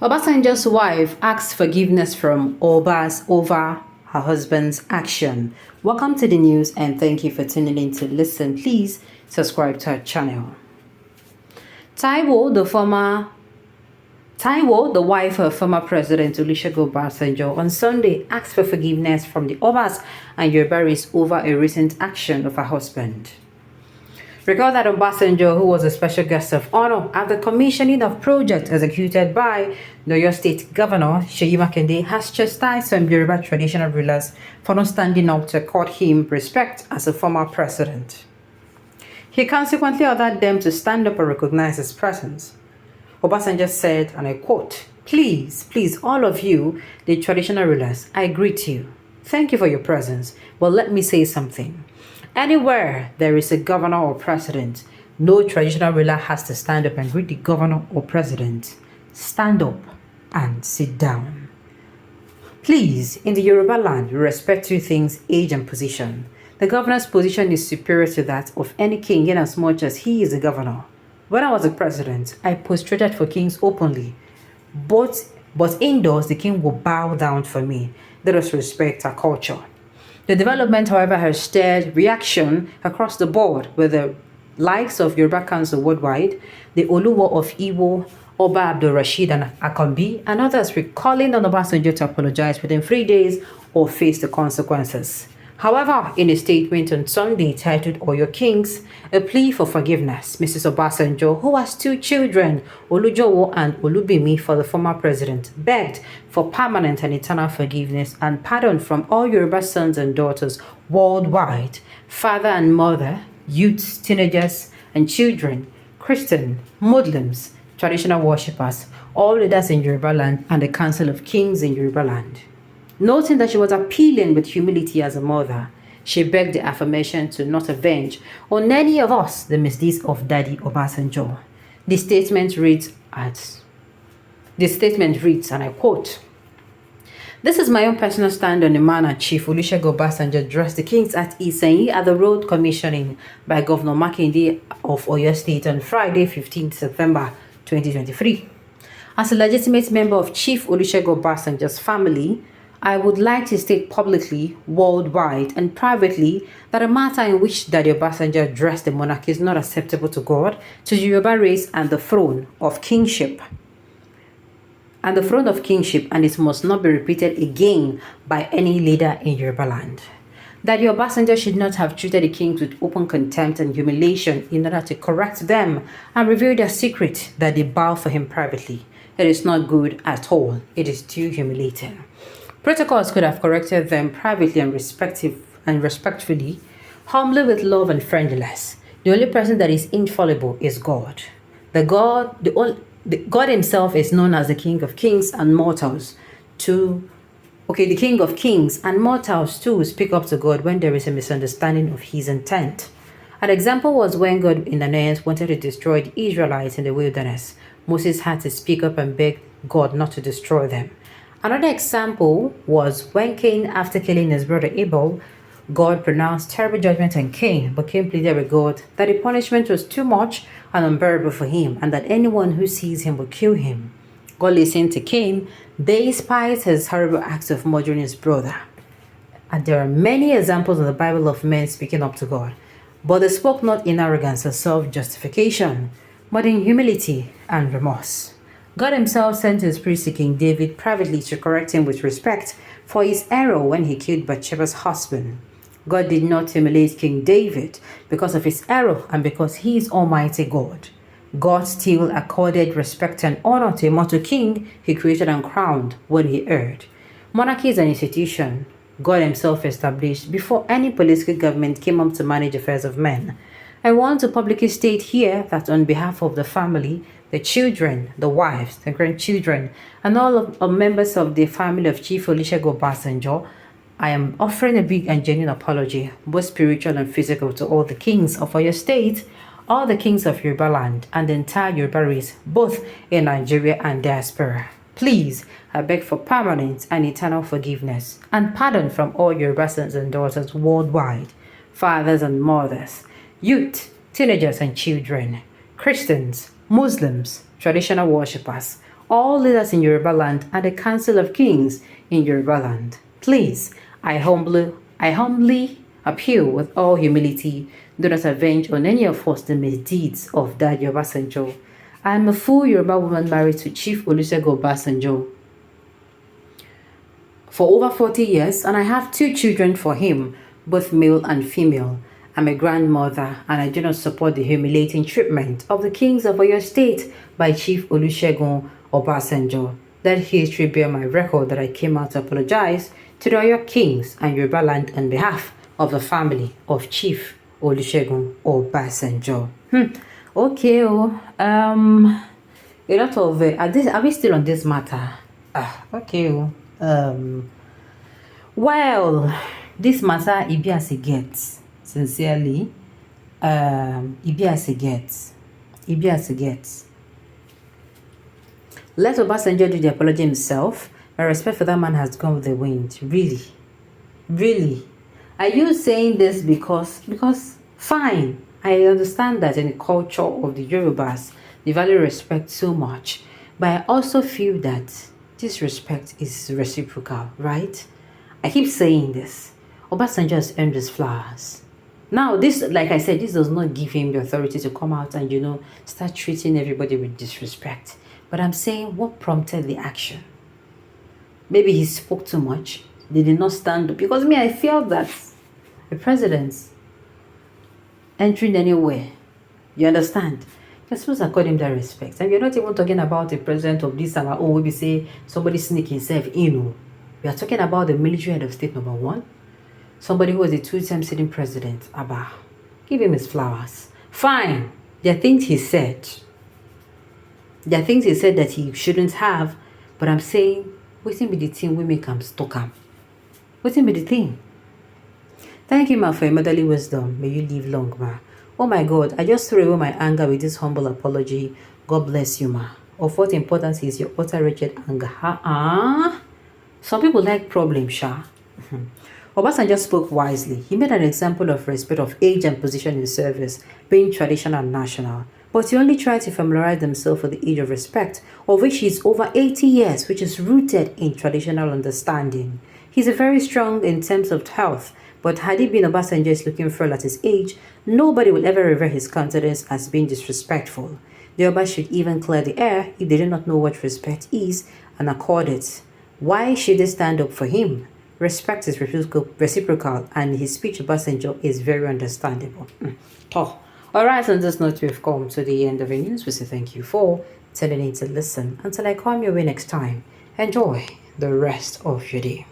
Obasanjo's wife asks forgiveness from Obas over her husband's action. Welcome to the news and thank you for tuning in to listen. Please subscribe to our channel. Taiwo, the wife of former President Olusegun Obasanjo, on Sunday asked for forgiveness from the Obas and Yorubaris over a recent action of her husband. Recall that Obasanjo, who was a special guest of honor at the commissioning of projects executed by the Oyo State Governor Seyi Makinde, has chastised some Yoruba traditional rulers for not standing up to accord him respect as a former president. He consequently ordered them to stand up and recognize his presence. Obasanjo said, and I quote, please, all of you, the traditional rulers, I greet you. Thank you for your presence, but let me say something. Anywhere there is a governor or president, no traditional ruler has to stand up and greet the governor or president. Stand up and sit down. Please, in the Yoruba land, we respect two things, age and position. The governor's position is superior to that of any king inasmuch as he is a governor. When I was a president, I prostrated for kings openly. But indoors, the king will bow down for me. Let us respect our culture. The development, however, has stirred reaction across the board with the likes of Yoruba Council worldwide, the Oluwo of Iwo, Oba Abdul Rashid and Akambi, and others recalling on Obasanjo to apologize within 3 days or face the consequences. However, in a statement on Sunday titled Oyo Kings, a plea for forgiveness, Mrs. Obasanjo, who has two children, Olujowo and Olubimi, for the former president, begged for permanent and eternal forgiveness and pardon from all Yoruba sons and daughters worldwide, father and mother, youths, teenagers and children, Christian, Muslims, traditional worshippers, all leaders in Yoruba land and the Council of Kings in Yoruba land. Noting that she was appealing with humility as a mother, she begged the affirmation to not avenge on any of us the misdeeds of Daddy Obasanjo. The statement reads, and I quote, this is my own personal stand on the manner Chief Olusegun Obasanjo addressed the kings at Isenyi at the road commissioning by Governor Makinde of Oyo State on Friday, 15th September 2023. As a legitimate member of Chief Olusegun Obasanjo's family, I would like to state publicly, worldwide, and privately that a matter in which Daddy Obasanjo addressed the monarchy is not acceptable to God, to the Yoruba race, and the throne of kingship. And it must not be repeated again by any leader in Yoruba land. Daddy Obasanjo should not have treated the kings with open contempt and humiliation in order to correct them and reveal their secret that they bow for him privately. It is not good at all. It is too humiliating. Protocols could have corrected them privately and respectfully, humbly with love and friendliness. The only person that is infallible is God. God himself is known as the King of Kings and mortals the King of Kings and mortals too speak up to God when there is a misunderstanding of his intent. An example was when God in annoyance wanted to destroy the Israelites in the wilderness. Moses had to speak up and beg God not to destroy them. Another example was when Cain, after killing his brother Abel, God pronounced terrible judgment on Cain, but Cain pleaded with God that the punishment was too much and unbearable for him, and that anyone who sees him would kill him. God listened to Cain, despite his horrible acts of murdering his brother. And there are many examples in the Bible of men speaking up to God, but they spoke not in arrogance or self-justification, but in humility and remorse. God himself sent his priest to King David privately to correct him with respect for his error when he killed Bathsheba's husband. God did not humiliate King David because of his error and because he is Almighty God. God still accorded respect and honor to a mortal king he created and crowned when he erred. Monarchy is an institution God himself established before any political government came up to manage affairs of men. I want to publicly state here that on behalf of the family, the children, the wives, the grandchildren, and all of members of the family of Chief Olusegun Obasanjo, I am offering a big and genuine apology, both spiritual and physical, to all the kings of Oyo State, all the kings of Yoruba land, and the entire Yoruba race, both in Nigeria and diaspora. Please, I beg for permanent and eternal forgiveness and pardon from all Yoruba sons and daughters worldwide, fathers and mothers, youth, teenagers and children, Christians, Muslims, traditional worshippers, all leaders in Yoruba land, and the Council of Kings in Yoruba land. Please, I humbly appeal with all humility, do not avenge on any of us the misdeeds of Daddy Obasanjo. I am a full Yoruba woman married to Chief Olusegun Obasanjo for over 40 years, and I have 2 children for him, both male and female. I'm a grandmother, and I do not support the humiliating treatment of the kings of Oyo State by Chief Olusegun Obasanjo. Let history bear my record that I came out to apologize to the Oyo kings and Yoruba land on behalf of the family of Chief Olusegun Obasanjo. Okay, a lot of are we still on this matter? Okay. Well, this matter, it be as it gets. Sincerely, it be as it gets. It be as it gets. Let Obasanjo do the apology himself. My respect for that man has gone with the wind. Really, really. Are you saying this because fine, I understand that in the culture of the Yorubas, they value respect so much, but I also feel that this respect is reciprocal, right? I keep saying this. Obasanjo has earned his flowers. Now, this, like I said, this does not give him the authority to come out and, start treating everybody with disrespect. But I'm saying, what prompted the action? Maybe he spoke too much. They did not stand up. Because I feel that the president entering anywhere, you understand? You're supposed to accord him that respect. And we're not even talking about the president of this our own, we say somebody sneak himself in. We are talking about the military head of state, number 1. Somebody who was a 2-time sitting president. Abba, give him his flowers. Fine. There are things he said. There are things he said that he shouldn't have. But I'm saying, waiting be the thing we make him stuck him. Waiting be the thing. Thank you, ma, for your motherly wisdom. May you live long, ma. Oh my God, I just threw away my anger with this humble apology. God bless you, ma. Of what importance is your utter wretched anger? Some people like problems, sha. Obasanjo spoke wisely. He made an example of respect of age and position in service, being traditional and national. But he only tried to familiarize himself with the age of respect, of which he is over 80 years, which is rooted in traditional understanding. He's very strong in terms of health, but had it been Obasanjo is looking frail at his age, nobody will ever revere his countenance as being disrespectful. The Oba should even clear the air if they do not know what respect is and accord it. Why should they stand up for him? Respect is reciprocal, and his speech to Obasanjo is very understandable. Alright, on this note, we've come to the end of the news. We say thank you for tuning in to listen. Until I come your way next time, enjoy the rest of your day.